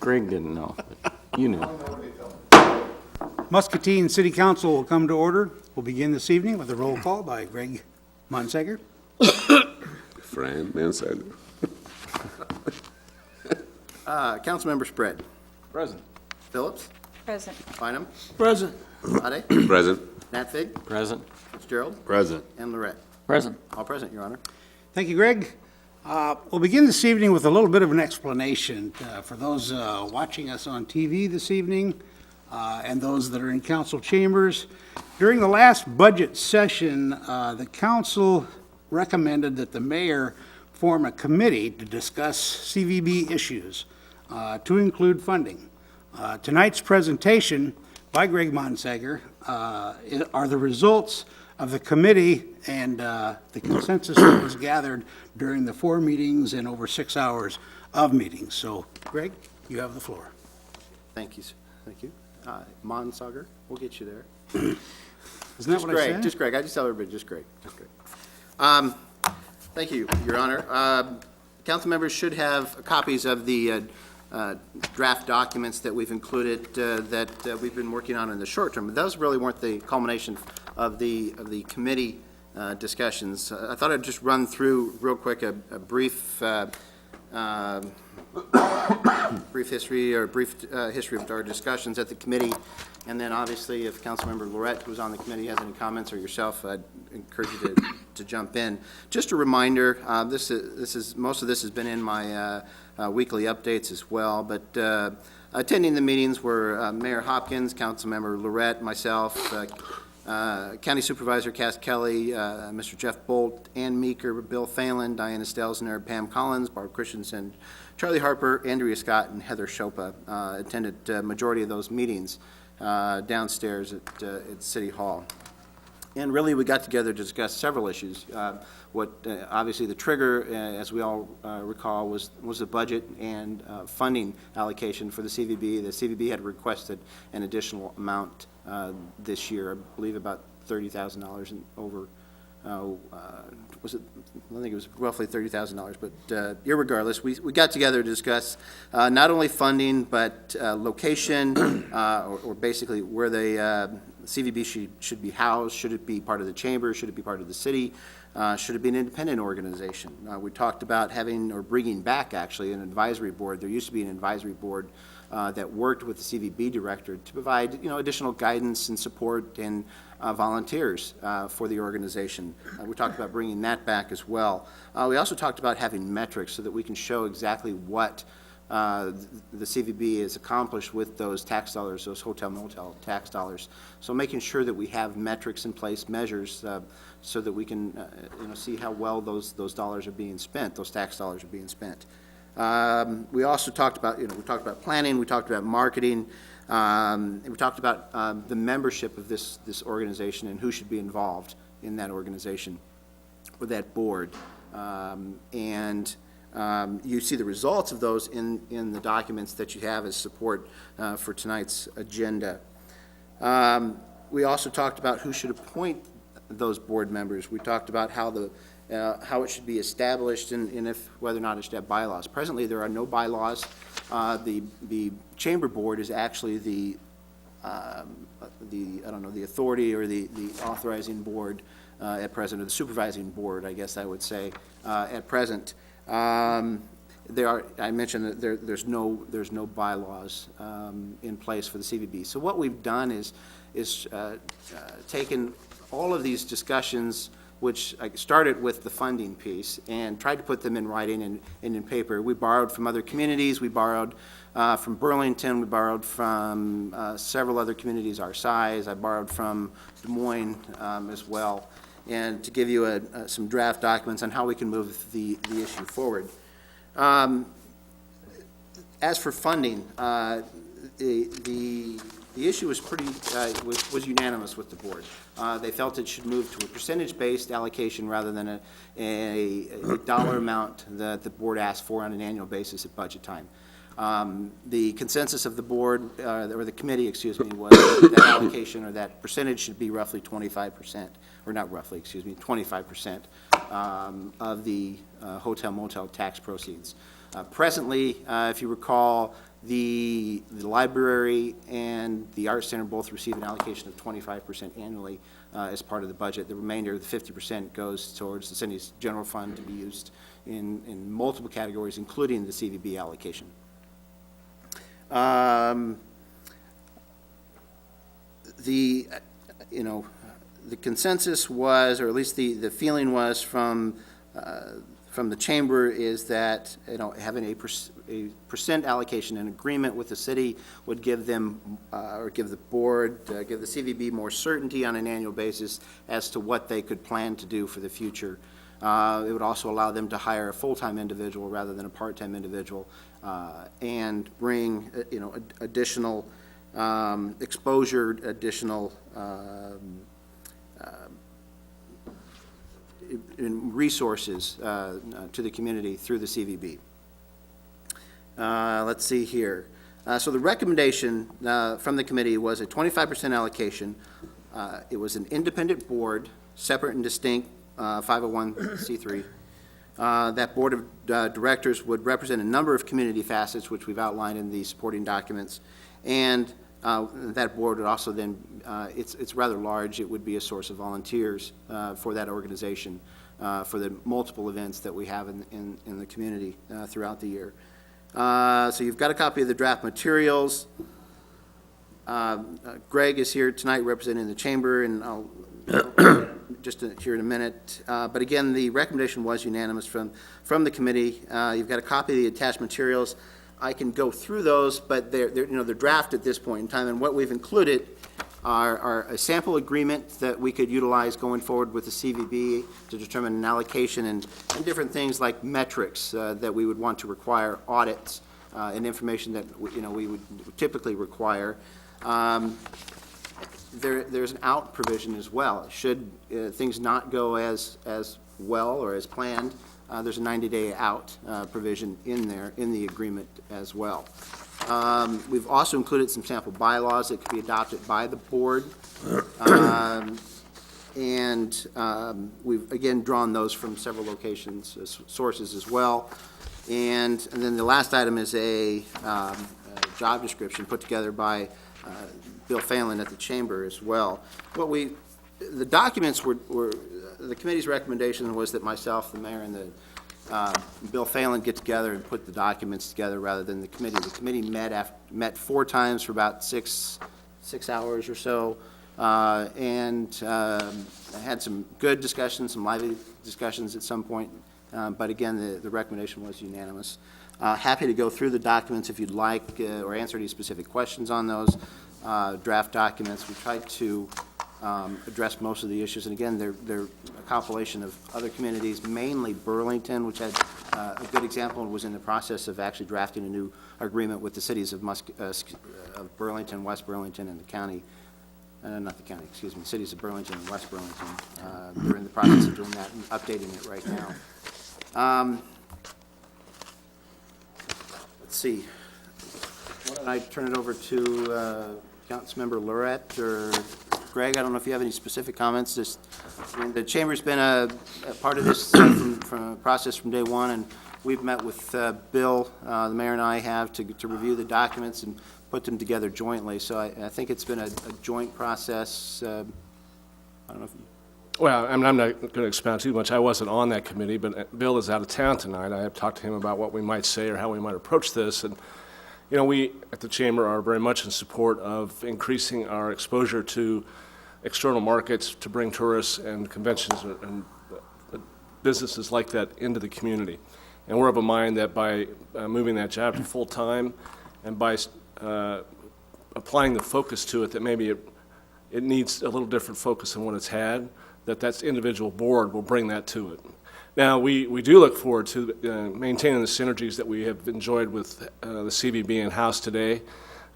Gregg didn't know, but you knew. Muscatine City Council will come to order. We'll begin this evening with a roll call by Gregg Mandsager. Fran Mandsager. Councilmember Spread. Present. Phillips. Present. Bynum. Present. Shihadeh. Present. Natfig. Present. Fitzgerald. Present. And LeRette. Present. All present, Your Honor. Thank you, Gregg. We'll begin this evening with a little bit of an explanation for those watching us on TV this evening and those that are in council chambers. During the last budget session, the council recommended that the mayor form a committee to discuss CVB issues, to include funding. Tonight's presentation by Gregg Mandsager are the results of the committee and the consensus that was gathered during the 4 meetings and over 6 hours of meetings. So, Gregg, you have the floor. Thank you, sir. Thank you. Mandsager, we'll get you there. Isn't that what I said? Just Gregg. I just tell everybody, just Gregg. Just Gregg. Thank you, Your Honor. Council members should have copies of the draft documents that we've included that we've been working on in the short term. But those really weren't the culmination of the committee discussions. I thought I'd just run through real quick a brief history of our discussions at the committee, and then obviously if Councilmember LeRette, who's on the committee, has any comments, or yourself, I'd encourage you to jump in. Just a reminder, most of this has been in my weekly updates as well, but attending the meetings were Mayor Hopkins, Councilmember LeRette, myself, County Supervisor Cass Kelly, Mr. Jeff Bolt, Ann Meeker, Bill Phelan, Diana Stelzner, Pam Collins, Barb Christensen, Charlie Harper, Andrea Scott, and Heather Chopa attended majority of those meetings downstairs at City Hall. And really, we got together to discuss several issues. Obviously, the trigger, as we all recall, was the budget and funding allocation for the CVB. The CVB had requested an additional amount this year, I believe about $30,000 and over. Was it? I think it was roughly $30,000. But irregardless, we got together to discuss not only funding but location, or basically where the CVB should be housed. Should it be part of the chamber? Should it be part of the city? Should it be an independent organization? We talked about having or bringing back actually an advisory board. There used to be an advisory board that worked with the CVB director to provide additional guidance and support and volunteers for the organization. We talked about bringing that back as well. We also talked about having metrics so that we can show exactly what the CVB has accomplished with those tax dollars, those hotel motel tax dollars. So making sure that we have metrics in place, measures, so that we can see how well those dollars are being spent, those tax dollars are being spent. We also talked about we talked about planning, we talked about marketing, and we talked about the membership of this organization and who should be involved in that organization or that board. You see the results of those in the documents that you have as support for tonight's agenda. We also talked about who should appoint those board members. We talked about how it should be established and whether or not it should have bylaws. Presently, there are no bylaws. The chamber board is actually the authority or the authorizing board at present, or the supervising board, I guess I would say, at present. I mentioned that there's no bylaws in place for the CVB. So what we've done is taken all of these discussions, which started with the funding piece, and tried to put them in writing and in paper. We borrowed from other communities. We borrowed from Burlington. We borrowed from several other communities our size. I borrowed from Des Moines as well, and to give you some draft documents on how we can move the issue forward. As for funding, the issue was was unanimous with the board. They felt it should move to a percentage-based allocation rather than a dollar amount that the board asked for on an annual basis at budget time. The consensus of the board, or the committee, excuse me, was that allocation or that percentage should be roughly 25%, or not roughly, excuse me, 25% of the hotel motel tax proceeds. Presently, if you recall, The library and the Art Center both receive an allocation of 25% annually as part of the budget. The remainder, the 50%, goes towards the city's general fund to be used in multiple categories, including the CVB allocation. The consensus was, or at least the feeling was from the chamber, is that, having a percent allocation, an agreement with the city would give them, or give the board, give the CVB more certainty on an annual basis as to what they could plan to do for the future. It would also allow them to hire a full-time individual rather than a part-time individual, and bring, additional exposure, additional resources to the community through the CVB. Let's see here. So the recommendation from the committee was a 25% allocation. It was an independent board, separate and distinct, 501c3. That board of directors would represent a number of community facets, which we've outlined in the supporting documents, and that board would also then, it's rather large, it would be a source of volunteers for that organization for the multiple events that we have in the community throughout the year. So you've got a copy of the draft materials. Gregg is here tonight representing the chamber, and I'll just here in a minute. But again, the recommendation was unanimous from the committee. You've got a copy of the attached materials. I can go through those, but they're draft at this point in time, and what we've included are a sample agreement that we could utilize going forward with the CVB to determine an allocation, and different things like metrics that we would want to require, audits, and information that we would typically require. There's an out provision as well. Should things not go as well or as planned, there's a 90-day out provision in there, in the agreement as well. We've also included some sample bylaws that could be adopted by the board. And we've, again, drawn those from several locations, sources as well. And then the last item is a job description put together by Bill Phelan at the chamber as well. The documents were the committee's recommendation was that myself, the mayor, and Bill Phelan get together and put the documents together rather than the committee. The committee met 4 times for about six hours or so, and had some good discussions, some lively discussions at some point. But again, the recommendation was unanimous. Happy to go through the documents if you'd like, or answer any specific questions on those draft documents. We tried to address most of the issues, and again, they're a compilation of other communities, mainly Burlington, which had a good example and was in the process of actually drafting a new agreement with the cities of Burlington, West Burlington, and the county. Not the county, excuse me, cities of Burlington and West Burlington. They're in the process of doing that and updating it right now. Let's see. Why don't I turn it over to Councilmember LeRette or Gregg? I don't know if you have any specific comments. The chamber's been a part of this from a process from day one, and we've met with Bill, the mayor, and I have to review the documents and put them together jointly. So I think it's been a joint process. I don't know if you... Well, I mean, I'm not going to expound too much. I wasn't on that committee, but Bill is out of town tonight. I have talked to him about what we might say or how we might approach this. And, we at the chamber are very much in support of increasing our exposure to external markets to bring tourists and conventions and businesses like that into the community. And we're of a mind that by moving that job to full-time and by applying the focus to it, that maybe it needs a little different focus than what it's had, that individual board will bring that to it. Now, we do look forward to maintaining the synergies that we have enjoyed with the CVB in-house today.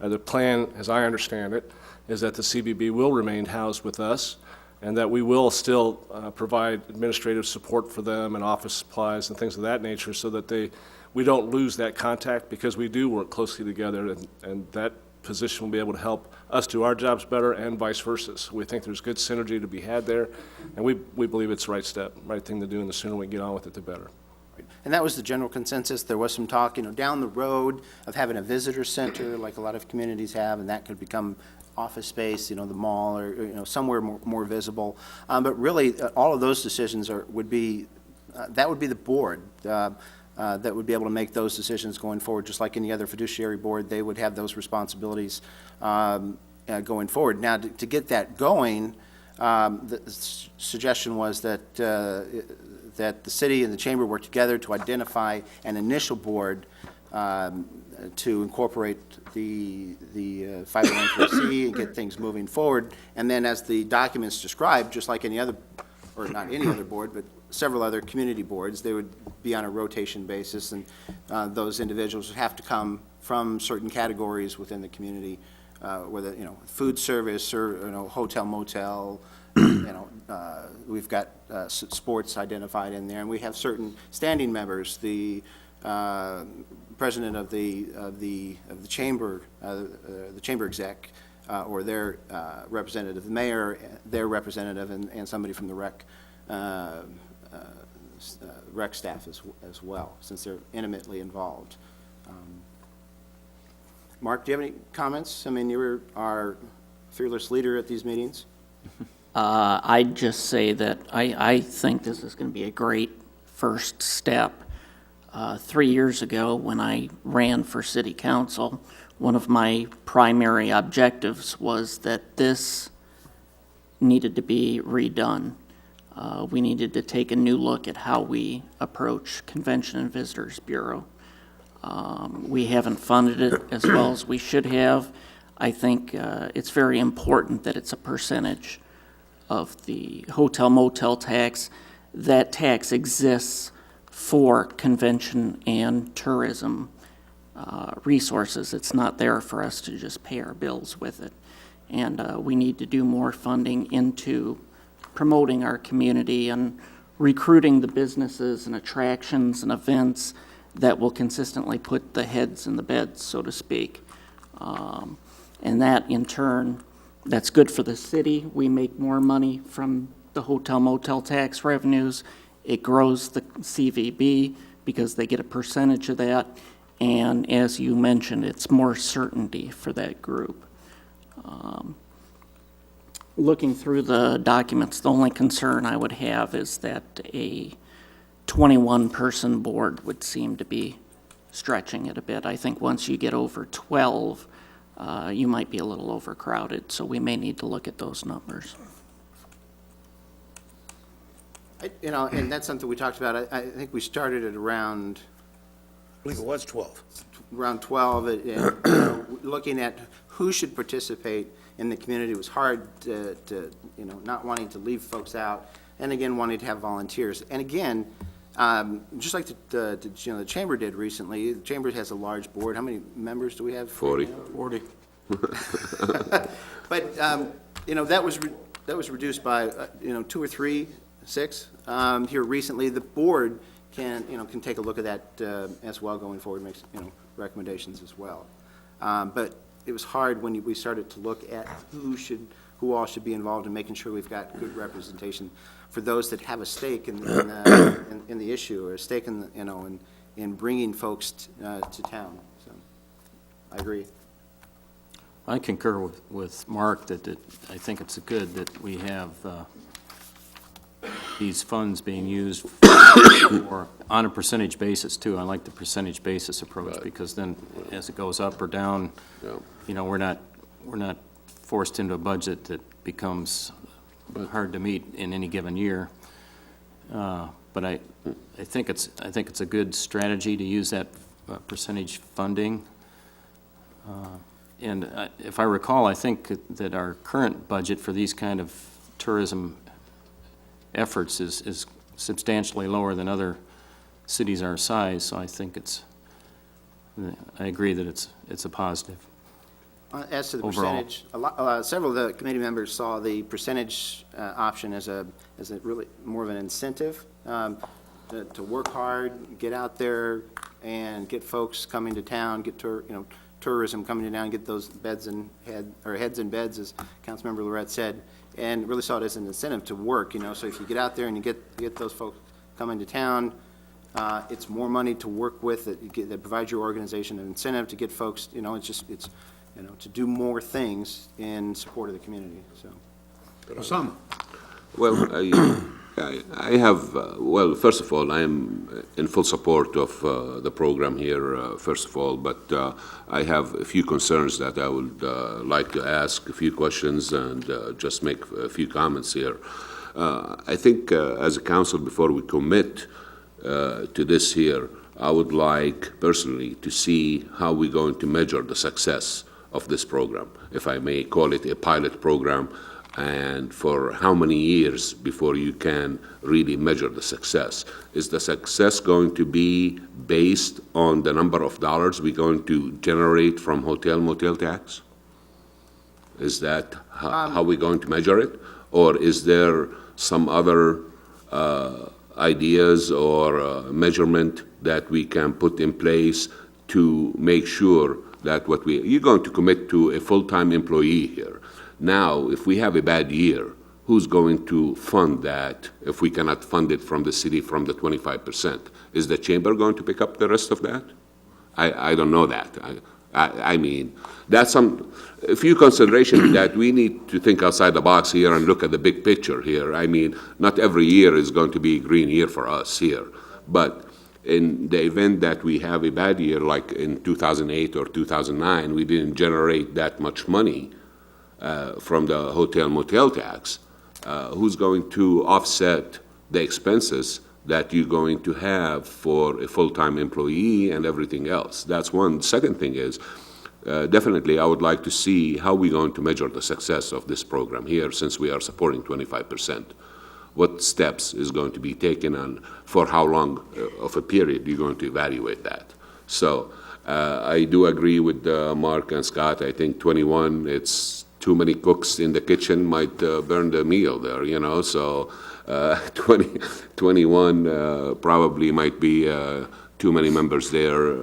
The plan, as I understand it, is that the CVB will remain housed with us and that we will still provide administrative support for them and office supplies and things of that nature so that we don't lose that contact, because we do work closely together, and that position will be able to help us do our jobs better and vice versa. So we think there's good synergy to be had there, and we believe it's the right thing to do, and the sooner we get on with it, the better. And that was the general consensus. There was some talk, down the road of having a visitor center like a lot of communities have, and that could become office space, the mall, or, somewhere more visible. But really, all of those decisions would be the board that would be able to make those decisions going forward, just like any other fiduciary board. They would have those responsibilities going forward. Now, to get that going, the suggestion was that that the city and the chamber work together to identify an initial board to incorporate the 501(c) and get things moving forward. And then, as the documents describe, just like any other, or not any other board, but several other community boards, they would be on a rotation basis, and those individuals would have to come from certain categories within the community, whether, food service or, hotel, motel. We've got sports identified in there, and we have certain standing members. The president of the chamber, the chamber exec, or their representative, the mayor, their representative, and somebody from the rec staff as well, since they're intimately involved. Mark, do you have any comments? I mean, you were our fearless leader at these meetings. I'd just say that I think this is going to be a great first step. 3 years ago, when I ran for city council, one of my primary objectives was that this needed to be redone. We needed to take a new look at how we approach Convention and Visitors Bureau. We haven't funded it as well as we should have. I think it's very important that it's a percentage of the hotel motel tax. That tax exists for convention and tourism resources. It's not there for us to just pay our bills with it. And we need to do more funding into promoting our community and recruiting the businesses and attractions and events that will consistently put the heads in the beds, so to speak. And that, in turn, that's good for the city. We make more money from the hotel motel tax revenues. It grows the CVB because they get a percentage of that. And as you mentioned, it's more certainty for that group. Looking through the documents, the only concern I would have is that a 21-person board would seem to be stretching it a bit. I think once you get over 12, you might be a little overcrowded, so we may need to look at those numbers. And that's something we talked about. I think we started at around, I believe it was 12. around 12, and looking at who should participate in the community. It was hard to not wanting to leave folks out, and again, wanting to have volunteers. And again, just like the chamber did recently, the chamber has a large board. How many members do we have? 40. 40. But that was reduced by 2 or 3, 6 here recently. The board can take a look at that as well going forward, make recommendations as well. But it was hard when we started to look at who all should be involved in making sure we've got good representation for those that have a stake in the issue, or a stake in bringing folks to town. So I agree. I concur with Mark that I think it's good that we have these funds being used on a percentage basis too. I like the percentage basis approach, Right. because then as it goes up or down, Yeah. we're not forced into a budget that becomes hard to meet in any given year. But I think it's a good strategy to use that percentage funding. And if I recall, I think that our current budget for these kind of tourism efforts is substantially lower than other cities our size, so I think I agree that it's a positive. As to the Overall. percentage, several of the committee members saw the percentage option as a really more of an incentive to work hard, get out there, and get folks coming to town, get tourism coming to town, get those heads in beds, as Councilmember LeRette said, and really saw it as an incentive to work. So if you get out there and you get those folks coming to town, It's more money to work with that provides your organization an incentive to get folks, to do more things in support of the community, so. Osama? Well, I have, well, first of all, I am in full support of the program here, first of all, but I have a few concerns that I would like to ask, a few questions, and just make a few comments here. I think as a council, before we commit to this here, I would like personally to see how we're going to measure the success of this program, if I may call it a pilot program, and for how many years before you can really measure the success. Is the success going to be based on the number of dollars we're going to generate from hotel motel tax? Is that how we're going to measure it? Or is there some other ideas or measurement that we can put in place to make sure that you're going to commit to a full-time employee here. Now, if we have a bad year, who's going to fund that if we cannot fund it from the city from the 25%? Is the chamber going to pick up the rest of that? I don't know that. I mean, that's a few considerations that we need to think outside the box here and look at the big picture here. I mean, not every year is going to be a green year for us here, but in the event that we have a bad year, like in 2008 or 2009, we didn't generate that much money from the hotel motel tax, who's going to offset the expenses that you're going to have for a full-time employee and everything else? That's one. Second thing is, definitely I would like to see how we're going to measure the success of this program here, since we are supporting 25%. What steps is going to be taken and for how long of a period you're going to evaluate that? So I do agree with Mark and Scott. I think 21, it's too many cooks in the kitchen might burn the meal there, you know, so 21 probably might be too many members there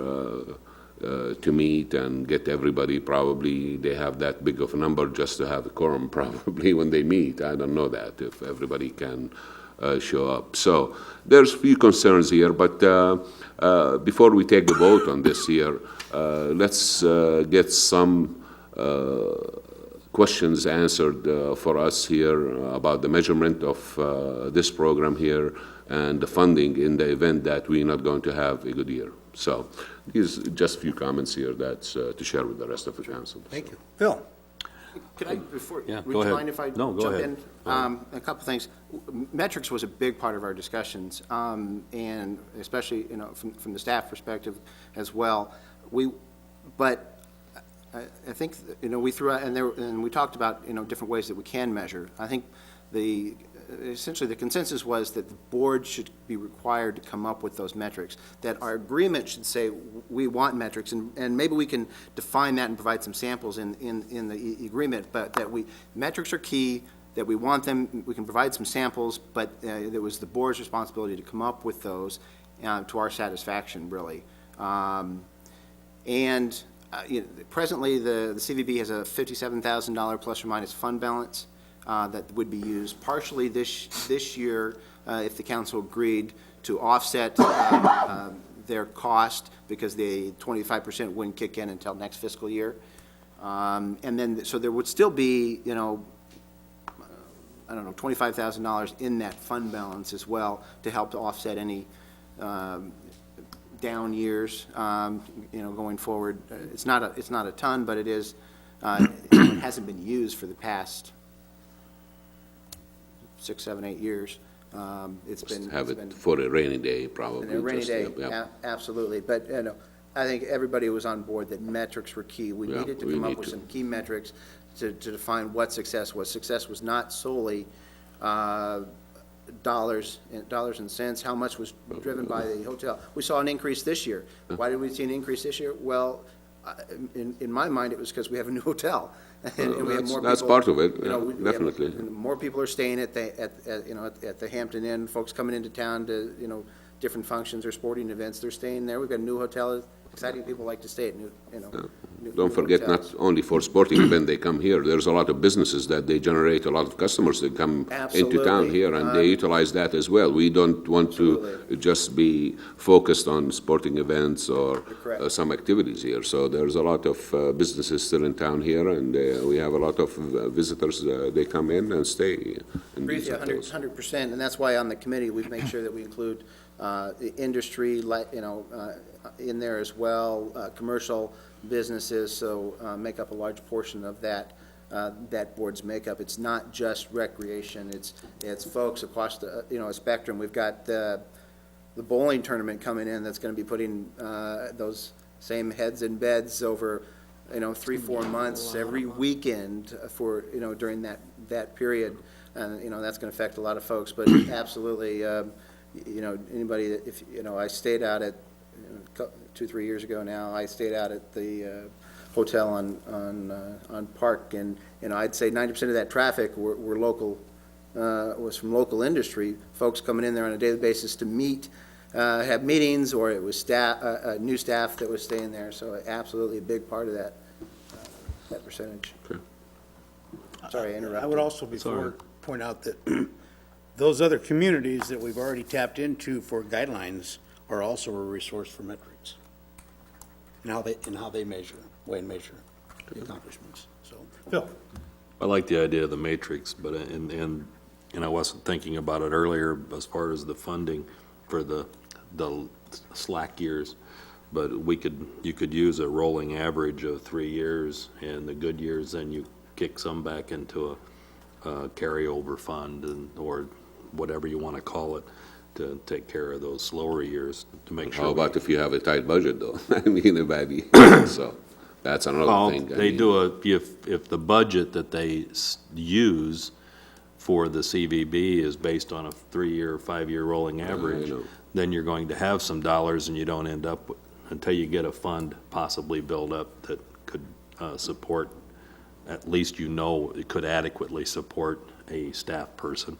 to meet and get everybody. Probably they have that big of a number just to have a quorum probably when they meet. I don't know that, if everybody can show up. So there's a few concerns here, but before we take the vote on this here, let's get some questions answered for us here about the measurement of this program here and the funding in the event that we're not going to have a good year. So these just a few comments here that's to share with the rest of the council. Thank you. Phil? Could I, before, Yeah, would go you ahead. mind if I No, go jump ahead. in? A couple things. Metrics was a big part of our discussions, and especially, from the staff perspective as well. But I think, we threw out, and we talked about, different ways that we can measure. I think essentially the consensus was that the board should be required to come up with those metrics, that our agreement should say we want metrics, and maybe we can define that and provide some samples in the agreement, but that metrics are key, that we want them, we can provide some samples, but it was the board's responsibility to come up with those to our satisfaction, really. Presently, the CVB has a $57,000 plus or minus fund balance that would be used partially this year if the council agreed to offset their cost, because the 25% wouldn't kick in until next fiscal year. And then, so there would still be, I don't know, $25,000 in that fund balance as well to help to offset any down years, going forward. It's not a ton, but it is. It hasn't been used for the past 6, 7, 8 years. It's been For a rainy day, probably. a rainy just, day. yeah. Absolutely. But I think everybody was on board that metrics were key. We Yeah, needed to we come up need with to. some key metrics to define what success was. Success was not solely dollars and cents. How much was driven by the hotel? We saw an increase this year. Why did we see an increase this year? Well, in my mind, it was because we have a new hotel. And we have more That's people, part of it, yeah, we have- definitely. more people are staying at the Hampton Inn. Folks coming into town to different functions or sporting events. They're staying there. We've got a new hotel exciting people like to stay at new, Don't new forget, not hotels. only for sporting event they come here, there's a lot of businesses that they generate a lot of customers that come into town Absolutely. here, and they utilize that as well. We don't want to Absolutely. just be focused on sporting events or correct. some activities here. So there's a lot of businesses still in town here, and we have a lot of visitors, they come in and stay. And Agree with you visit those. 100%, and that's why on the committee, we've made sure that we include the industry, in there as well, commercial businesses, so make up a large portion of that board's makeup. It's not just recreation, it's folks across the, a spectrum. We've got the bowling tournament coming in that's going to be putting those same heads in beds over, 3-4 months every weekend for, during that period. And, that's going to affect a lot of folks, but absolutely, anybody that, if, I stayed out at, 2-3 years ago now, I stayed out at the hotel on Park, and, I'd say 90% of that traffic were local, was from local industry, folks coming in there on a daily basis to meet, have meetings, or it was staff, new staff that was staying there, so absolutely a big part of that percentage. Okay. Sorry, I interrupted. I would also before point out that those other communities that we've already tapped into for guidelines are also a resource for metrics. And how they measure, weigh and measure the accomplishments. So, Phil? I like the idea of the matrix, but, and I wasn't thinking about it earlier as far as the funding for the slack years, but you could use a rolling average of 3 years, and the good years, then you kick some back into a carryover fund, or whatever you want to call it, to take care of those slower years, to make sure. How about if you have a tight budget, though? I mean, a bad year, so that's another Well, thing. I they mean, do if the budget that they use for the CVB is based on a 3-year, 5-year rolling average, know. then you're going to have some dollars, and you don't end up, until you get a fund possibly built up that could support, at least it could adequately support a staff person.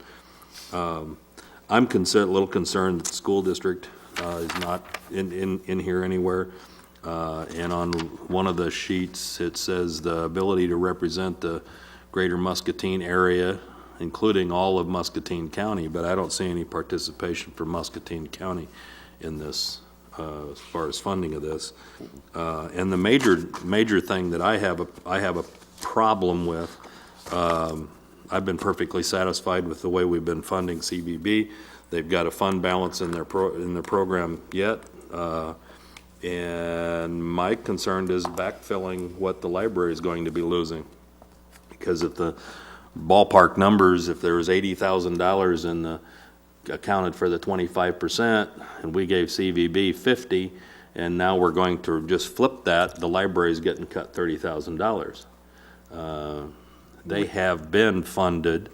I'm a little concerned that the school district is not in here anywhere. And on one of the sheets, it says the ability to represent the greater Muscatine area, including all of Muscatine County, but I don't see any participation for Muscatine County in this, as far as funding of this. And the major thing that I have a problem with, I've been perfectly satisfied with the way we've been funding CVB. They've got a fund balance in their program yet. And my concern is backfilling what the library is going to be losing. Because if the ballpark numbers, if there was $80,000 in the, accounted for the 25%, and we gave CVB 50, and now we're going to just flip that, the library's getting cut $30,000. They have been funded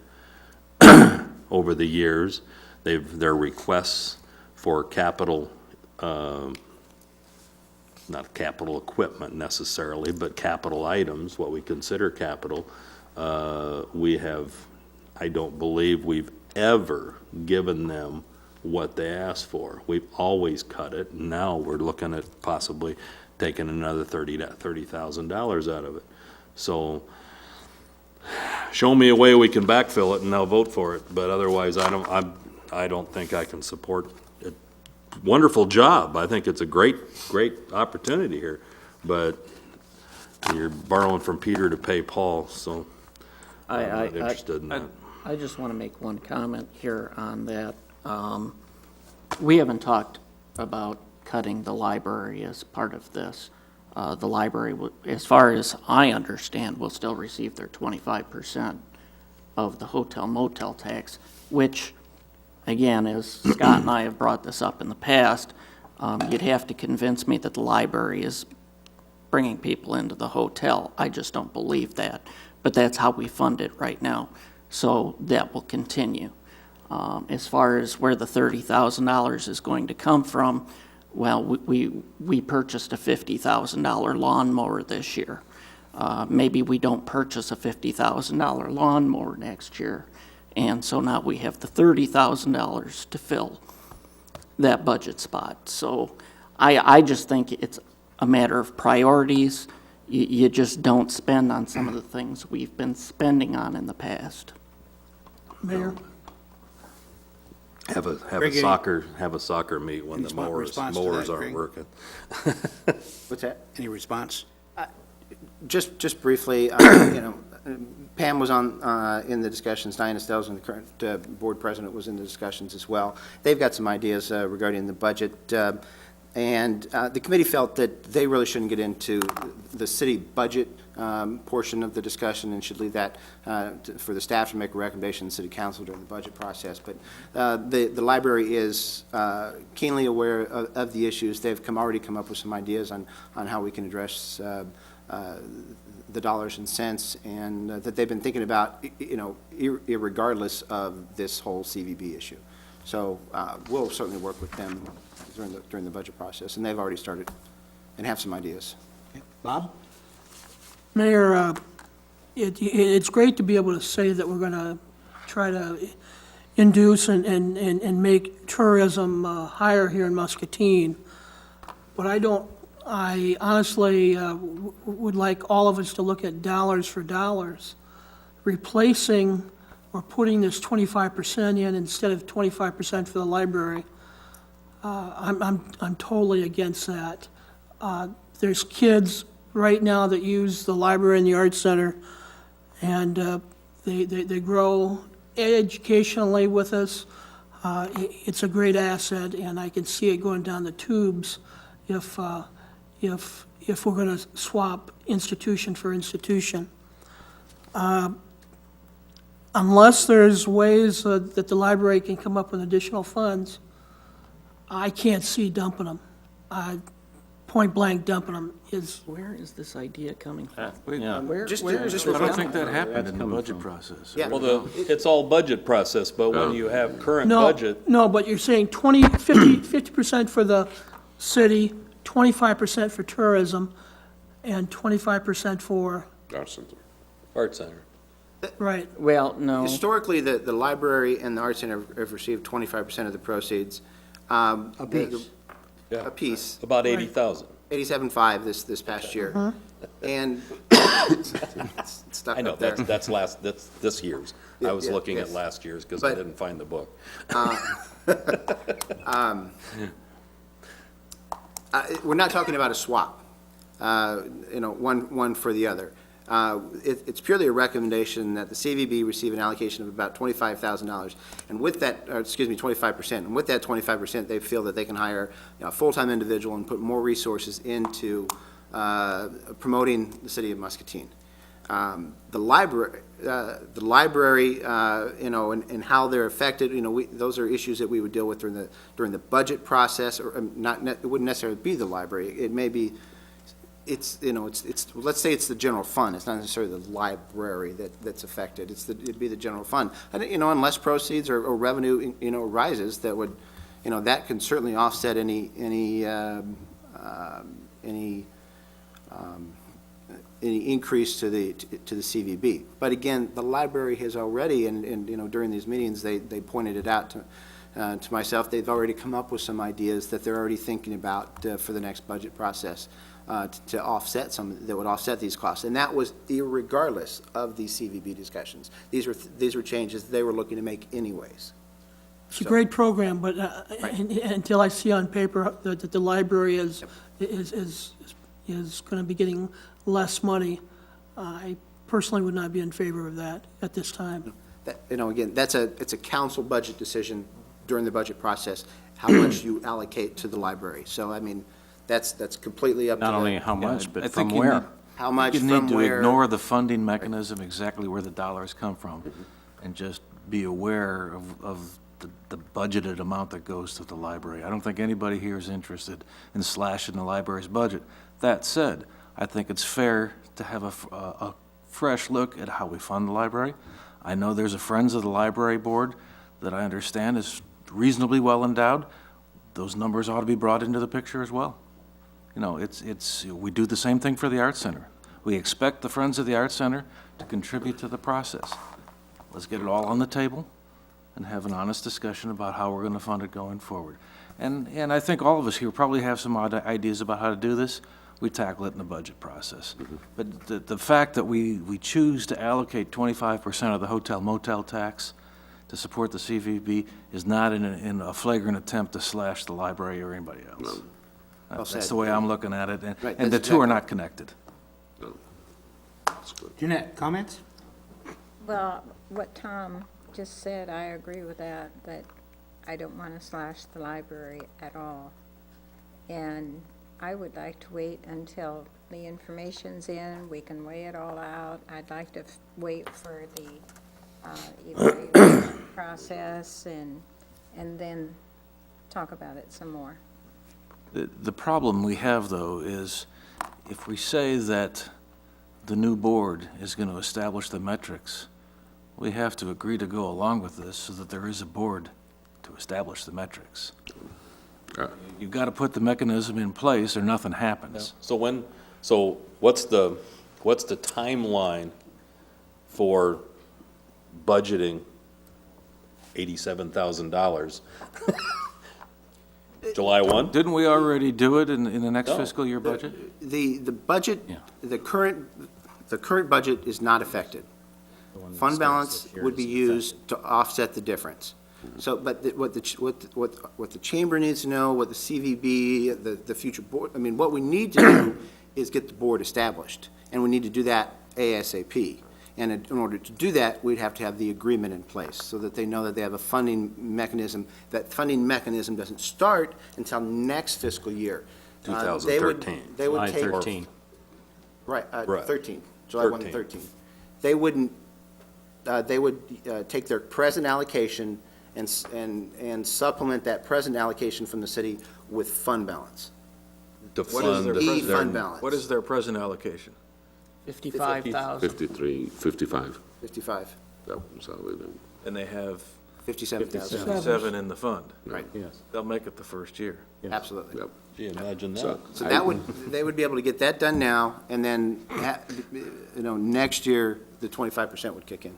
over the years. Their requests for capital, not capital equipment necessarily, but capital items, what we consider capital, I don't believe we've ever given them what they asked for. We've always cut it, and now we're looking at possibly taking another $30,000 out of it. So, show me a way we can backfill it, and I'll vote for it. But otherwise, I don't think I can support it. Wonderful job. I think it's a great opportunity here. But you're borrowing from Peter to pay Paul, so I'm not interested in that. I just want to make one comment here on that. We haven't talked about cutting the library as part of this. The library, as far as I understand, will still receive their 25% of the hotel motel tax, which, again, as Scott and I have brought this up in the past, you'd have to convince me that the library is bringing people into the hotel. I just don't believe that. But that's how we fund it right now. So that will continue. As far as where the $30,000 is going to come from, well, we purchased a $50,000 lawnmower this year. Maybe we don't purchase a $50,000 lawnmower next year. And so now we have the $30,000 to fill that budget spot. So I just think it's a matter of priorities. You just don't spend on some of the things we've been spending on in the past. Mayor? Have a Gregg, soccer meet when the mowers response to that, aren't Gregg? working. What's that? Any response? Just briefly, Pam was on, in the discussions, Diana Stells, the current board president, was in the discussions as well. They've got some ideas regarding the budget, and the committee felt that they really shouldn't get into the city budget portion of the discussion and should leave that for the staff to make a recommendation to the city council during the budget process. But the library is keenly aware of the issues. They've already come up with some ideas on how we can address the dollars and cents, and that they've been thinking about, irregardless of this whole CVB issue. So we'll certainly work with them during the budget process, and they've already started and have some ideas. Bob? Mayor, it's great to be able to say that we're going to try to induce and make tourism higher here in Muscatine. But I honestly would like all of us to look at dollars for dollars, replacing or putting this 25% in instead of 25% for the library. I'm totally against that. There's kids right now that use the library and the art center, and they grow educationally with us. It's a great asset, and I can see it going down the tubes if we're going to swap institution for institution. Unless there's ways that the library can come up with additional funds, I can't see dumping them. Point blank dumping them is. Where is this idea coming from? Yeah. Where Just is I this don't think coming that happened in the budget process. Yeah. Well, it's all budget process, but when you have current No, budget, no, but you're saying 50% for the city, 25% for tourism, and 25% for, Art Center. right. Well, no. Historically, the library and the art center have received 25% of the proceeds. A piece. Yeah. A piece, About 80,000. 87.5 this past year. And it's stuck I know, up there. that's this year's. I was Yeah, looking at yes. last year's because I But- didn't find the book. We're not talking about a swap, one for the other. It's purely a recommendation that the CVB receive an allocation of about $25,000. And with that, 25%. And with that 25%, they feel that they can hire a full-time individual and put more resources into promoting the city of Muscatine. The library, and how they're affected, those are issues that we would deal with during the budget process, or it wouldn't necessarily be the library. It may be, let's say it's the general fund. It's not necessarily the library that's affected. It'd be the general fund. And, unless proceeds or revenue, rises, that would, that can certainly offset any increase to the CVB. But again, the library has already, and during these meetings, they pointed it out to myself, they've already come up with some ideas that they're already thinking about for the next budget process to offset that would offset these costs. And that was irregardless of these CVB discussions. These were changes they were looking to make anyways. It's a great program, but until I see on paper that the library is going to be getting less money, I personally would not be in favor of that at this time. Again, it's a council budget decision during the budget process, how much you allocate to the library. So, that's completely up to Not only the, how much, I but think from you where. need- how much, You from need to where. ignore the funding mechanism, exactly where the dollars come from, and just be aware of the budgeted amount that goes to the library. I don't think anybody here is interested in slashing the library's budget. That said, I think it's fair to have a fresh look at how we fund the library. I know there's a Friends of the Library Board that I understand is reasonably well endowed. Those numbers ought to be brought into the picture as well. We do the same thing for the Arts Center. We expect the Friends of the Arts Center to contribute to the process. Let's get it all on the table and have an honest discussion about how we're going to fund it going forward. And I think all of us here probably have some odd ideas about how to do this. we tackle it in the budget process. But the fact that we choose to allocate 25% of the hotel motel tax to support the CVB is not in a flagrant attempt to slash the library or anybody else. That's said. the way I'm looking at it, Right, and the that's two are exactly not connected. Jeanette, comments? Well, what Tom just said, I agree with that, but I don't want to slash the library at all. And I would like to wait until the information's in, we can weigh it all out. I'd like to wait for the evaluation process and then talk about it some more. The problem we have, though, is if we say that the new board is going to establish the metrics, we have to agree to go along with this so that there is a board to establish the metrics. You've got to put the mechanism in place or nothing happens. So what's the timeline for budgeting $87,000? July 1? Didn't we already do it in the next fiscal year budget? The budget, the current budget is not affected. Fund balance would be used to offset the difference. So, but what the chamber needs to know, what the CVB, the future board, I mean, what we need to do is get the board established, and we need to do that ASAP. And in order to do that, we'd have to have the agreement in place, so that they know that they have a funding mechanism. That funding mechanism doesn't start until next fiscal year. 2013. They would July take. 13. Right, Right. 13, July 1 to 13. They wouldn't, they would take their present allocation and supplement that present allocation from the city with fund balance. To What is their fund E their- fund balance. What is their present allocation? 55,000. 53, 55. 55, So, And they have 57,000. 57 in the fund. Right, Yes. They'll make it the first year. absolutely. yep. Gee, imagine So- that. So that would, they would be able to get that done now, and then, next year, the 25% would kick in.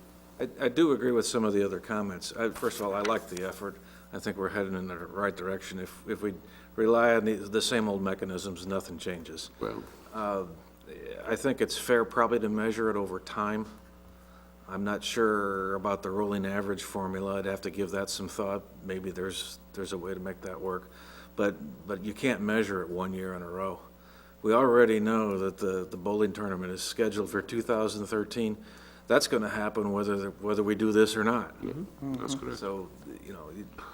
I do agree with some of the other comments. First of all, I like the effort. I think we're heading in the right direction. If we rely on the same old mechanisms, nothing changes. Well, I think it's fair probably to measure it over time. I'm not sure about the rolling average formula. I'd have to give that some thought. Maybe there's a way to make that work. But you can't measure it 1 year in a row. We already know that the bowling tournament is scheduled for 2013. That's going to happen whether we do this or not. that's correct. So,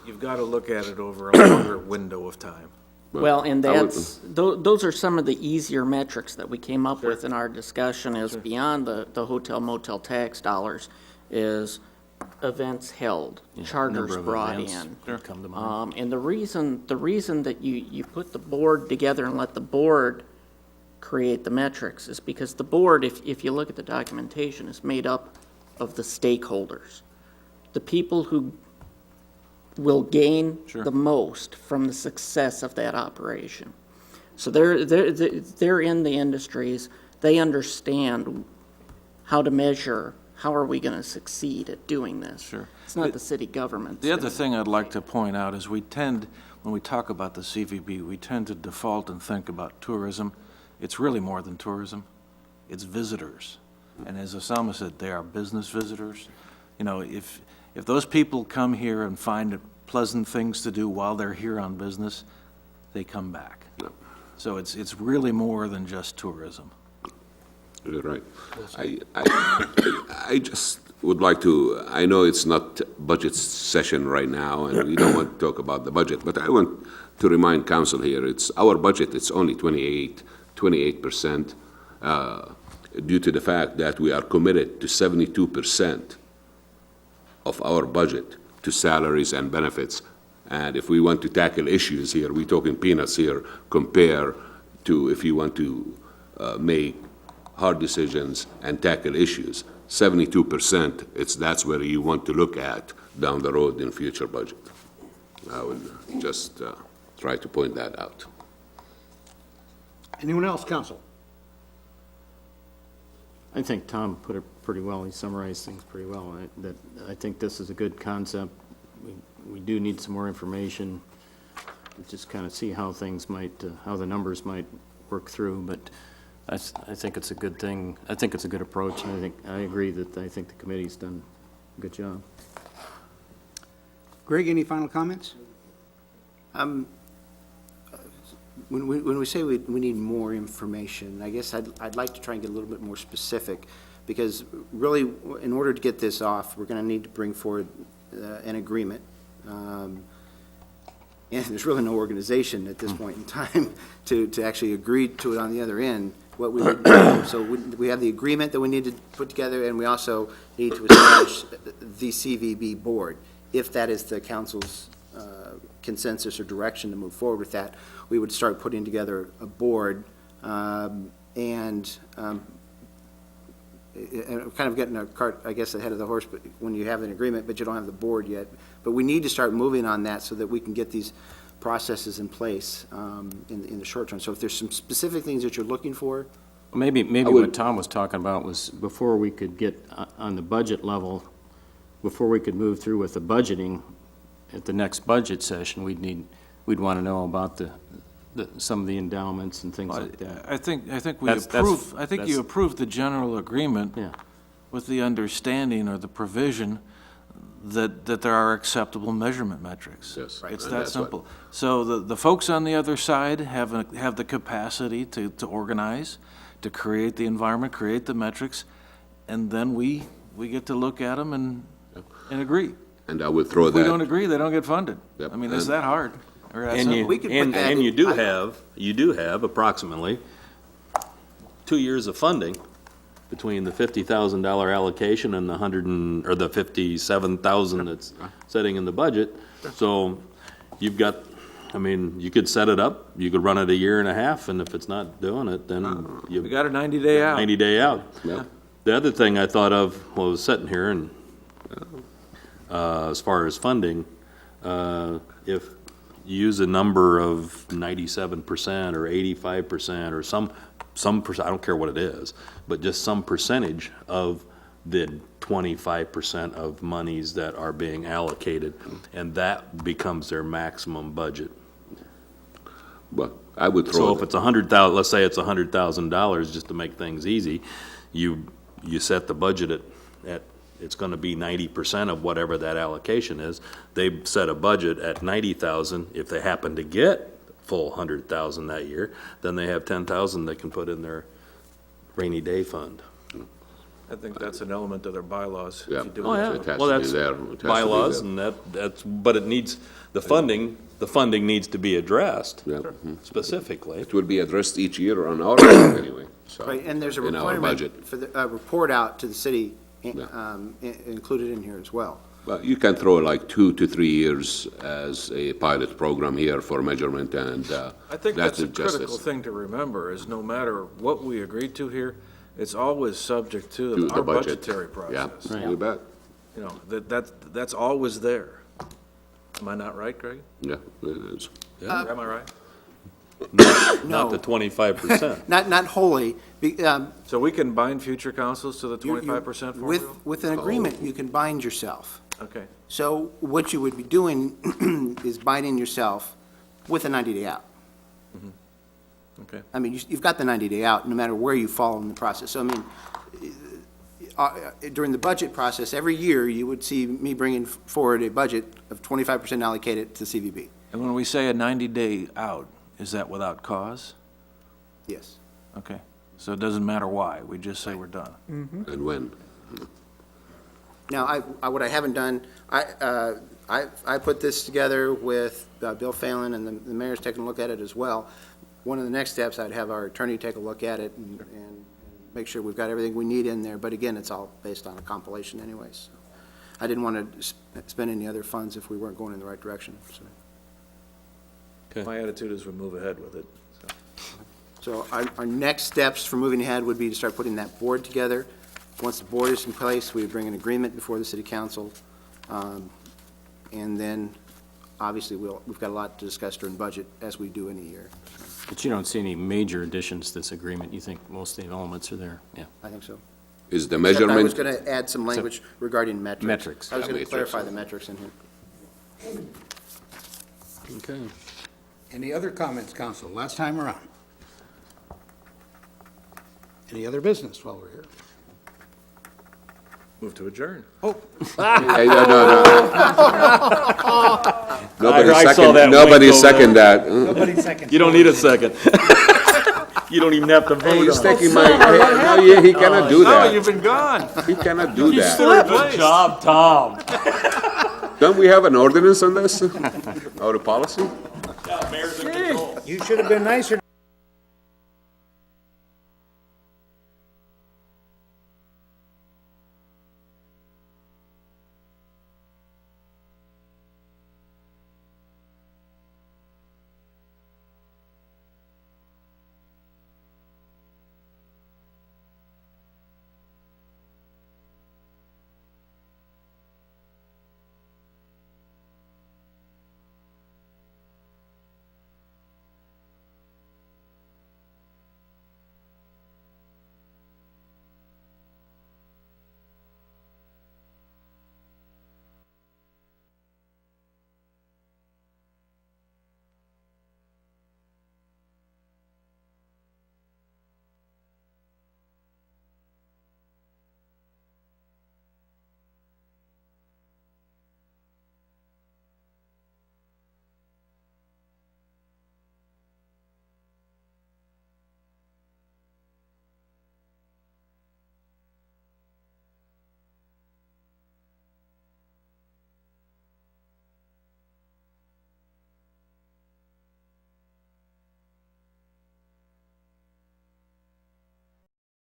you've got to look at it over a longer window of time. Well, and I would- those are some of the easier metrics that we came up with in our discussion is beyond the hotel motel tax dollars is events held, charters Number of brought events in. come to mind. And the reason that you put the board together and let the board create the metrics is because the board, if you look at the documentation, is made up of the stakeholders, the people who will gain the most from the success of that operation. So they're in the industries, they understand how to measure, how are we going to succeed at doing this? Sure. It's not the city government. The other thing I'd like to point out is when we talk about the CVB, we tend to default and think about tourism. It's really more than tourism. It's visitors. And as Osama said, they are business visitors. If those people come here and find pleasant things to do while they're here on business, they come back. Yep. So it's really more than just tourism. You're right. I just would like to, I know it's not budget session right now, and we don't want to talk about the budget, but I want to remind council here, our budget, it's only 28%, due to the fact that we are committed to 72% of our budget to salaries and benefits. And if we want to tackle issues here, we're talking peanuts here, compare to if you want to make hard decisions and tackle issues. 72%, that's where you want to look at down the road in future budget. I would just try to point that out. Anyone else, counsel? I think Tom put it pretty well. He summarized things pretty well. I think this is a good concept. We do need some more information to just kind of see how things might, how the numbers might work through, but I think it's a good thing. I think it's a good approach, and I agree that I think the committee's done a good job. Greg, any final comments? When we say we need more information, I guess I'd like to try and get a little bit more specific, because really, in order to get this off, we're going to need to bring forward an agreement. And there's really no organization at this point in time to actually agree to it on the other end. What we would do, so we have the agreement that we need to put together, and we also need to establish the CVB board. If that is the council's consensus or direction to move forward with that, we would start putting together a board, and kind of getting a cart, I guess, ahead of the horse, but when you have an agreement, but you don't have the board yet. But we need to start moving on that so that we can get these processes in place in the short term. So if there's some specific things that you're looking for, Maybe what Tom was talking about was before we could get on the budget level, before we could move through with the budgeting at the next budget session, we'd want to know about some of the endowments and things like that. I think That's- you approved the general agreement Yeah. with the understanding or the provision that there are acceptable measurement metrics. Yes. It's And that that's what- simple. So the folks on the other side have the capacity to organize, to create the environment, create the metrics, and then we get to look at them and agree. And I would throw If we don't that, agree, they don't get funded. Yep. I mean, it's that hard, or that And simple. We could put and that and in- you do have approximately 2 years of funding between the $50,000 allocation and or the 57,000 that's sitting in the budget. So you've got, I mean, you could set it up, you could run it a year and a half, and if it's not doing it, then We you've got a 90-day out. 90-day out. yeah, The other thing I thought of while I was sitting here, and as far as funding, if you use a number of 97% or 85% or some percent, I don't care what it is, but just some percentage of the 25% of monies that are being allocated, and that becomes their maximum budget. but I would throw So if that. it's $100,000, let's say it's $100,000, just to make things easy, you set the budget at it's going to be 90% of whatever that allocation is. They set a budget at 90,000. If they happen to get full 100,000 that year, then they have 10,000 they can put in their rainy day fund. I think that's an element of their bylaws. if Yeah. you do Oh, it. yeah. It has Well, to be that's there. It has to be bylaws, there. and but it needs, the funding needs to be addressed Yeah. specifically. It will be addressed each year on our end anyway, so. right, and there's a in our budget. requirement for the report out to the city Yeah. included in here as well. Well, you can throw like 2 to 3 years as a pilot program here for measurement, and I think that's a is justice. critical thing to remember, is no matter what we agree to here, it's always subject To to the our budget. budgetary Yeah, process. you bet. You know, that's always there. Am I not right, Greg? Yeah, it is. Am I right? Not the 25%. Not wholly, So we can bind future councils to the you- 25% formula? with an agreement, you can bind yourself. Okay. So what you would be doing is binding yourself with a 90-day out. Okay. I mean, you've got the 90-day out, no matter where you fall in the process. So, I mean, during the budget process, every year, you would see me bringing forward a budget of 25% allocated to CVB. And when we say a 90-day out, is that without cause? Yes. Okay. So it doesn't matter why, we just say we're done. And when? Now, what I haven't done, I put this together with Bill Phelan, and the mayor's taking a look at it as well. One of the next steps, I'd have our attorney take a look at it and make sure we've got everything we need in there. But again, it's all based on a compilation anyways. So I didn't want to spend any other funds if we weren't going in the right direction. So. My attitude is we move ahead with it. So our next steps for moving ahead would be to start putting that board together. Once the board is in place, we would bring an agreement before the city council. And then, obviously, we've got a lot to discuss during budget, as we do any year. But you don't see any major additions to this agreement? You think most of the elements are there? Yeah. I think so. Is the Except I was measurement, going to add some language regarding metrics. Metrics. I was Yeah, going to metrics. clarify the metrics in here. Okay. Any other comments, council? Last time around. Any other business while we're here? Move to adjourn. Hey, no. I saw that Nobody wink over second that. Nobody second. You don't need a second. You don't even have to Hey, vote he's on it. taking my, no, yeah, he cannot do No, you've that. been gone. He cannot do that. Good job, Tom. Don't we have an ordinance on this? Or a policy? You should have been nicer.